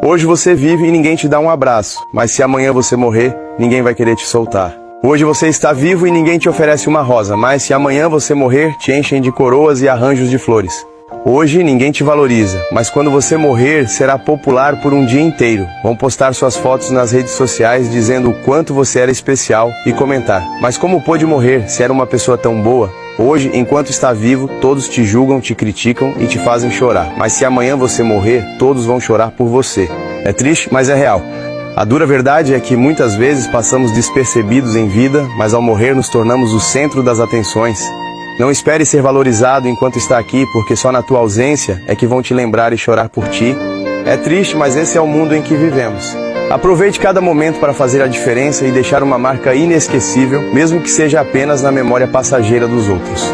Hoje você vive e ninguém te dá um abraço, mas se amanhã você morrer, ninguém vai querer te soltar. Hoje você está vivo e ninguém te oferece uma rosa, mas se amanhã você morrer, te enchem de coroas e arranjos de flores. Hoje ninguém te valoriza, mas quando você morrer, será popular por um dia inteiro. Vão postar suas fotos nas redes sociais dizendo o quanto você era especial e comentar: mas como pôde morrer se era uma pessoa tão boa? Hoje, enquanto está vivo, todos te julgam, te criticam e te fazem chorar. Mas se amanhã você morrer, todos vão chorar por você. É triste, mas é real. A dura verdade é que muitas vezes passamos despercebidos em vida, mas ao morrer nos tornamos o centro das atenções. Não espere ser valorizado enquanto está aqui, porque só na tua ausência é que vão te lembrar e chorar por ti. É triste, mas esse é o mundo em que vivemos. Aproveite cada momento para fazer a diferença e deixar uma marca inesquecível, mesmo que seja apenas na memória passageira dos outros.